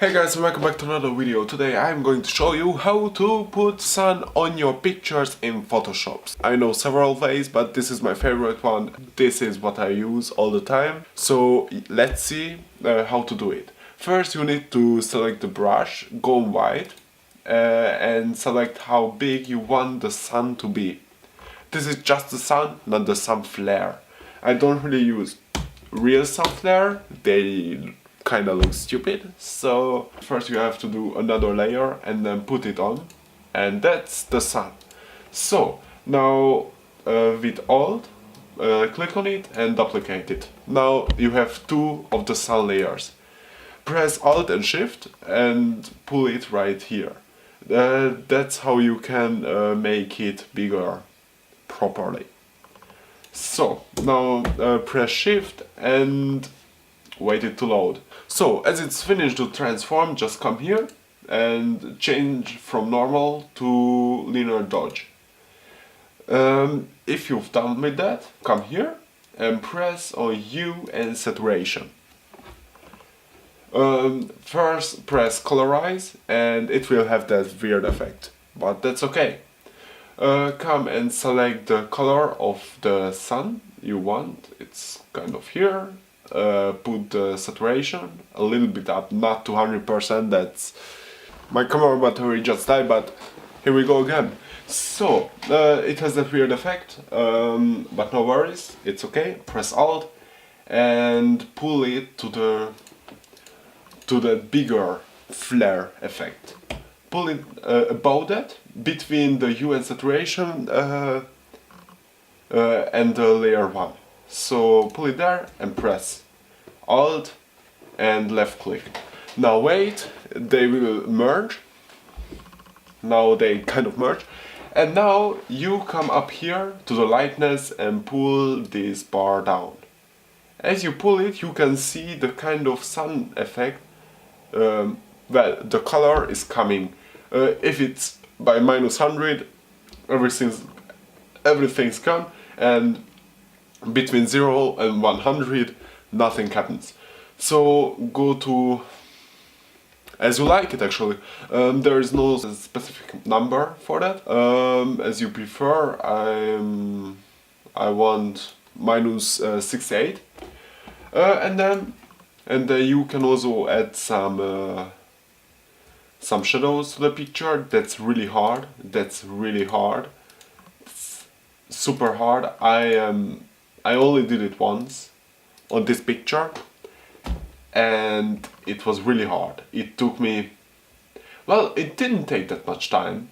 Hey guys, and welcome back to another video. Today I'm going to show you how to put sun on your pictures in Photoshop. I know several ways, but this is my favorite one. This is what I use all the time. So let's see how to do it. First you need to select the brush, go on white, and select how big you want the sun to be. This is just the sun, not the sun flare. I don't really use real sun flare. They kinda looks stupid, so first you have to do another layer and then put it on, and that's the sun. So now with Alt, click on it and duplicate it. Now you have two of the sun layers. Press Alt and Shift and pull it right here. That's how you can make it bigger properly. So now press Shift and wait it to load. So as it's finished to transform, just come here and change from normal to linear dodge. If you've done with that, come here and press on hue and saturation. First press colorize and it will have that weird effect, but that's okay. Come and select the color of the sun you want. It's kind of here. Put the saturation a little bit up, not to 100%, that's my camera battery just died, but here we go again. So it has that weird effect, but no worries, it's okay. Press Alt and pull it to the bigger flare effect. Pull it above that, between the hue and saturation and the layer 1. So pull it there and press Alt and left click. Now wait, they will merge. Now they kind of merge. And now you come up here to the lightness and pull this bar down. As you pull it, you can see the kind of sun effect. Well, the color is coming. If it's by -100, everything's gone, and between 0 and 100 nothing happens. So go to as you like it actually. There is no specific number for that. As you prefer, I want -68, and then you can also add some shadows to the picture. That's really hard. It's super hard. I only did it once on this picture and it was really hard. It took me, well, it didn't take that much time,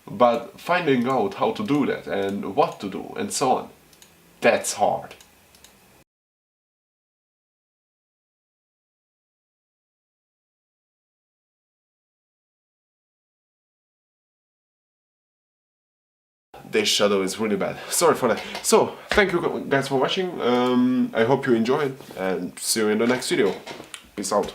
but finding out how to do that and what to do and so on, that's hard. This shadow is really bad. Sorry for that. So, thank you guys for watching. I hope you enjoyed and see you in the next video. Peace out.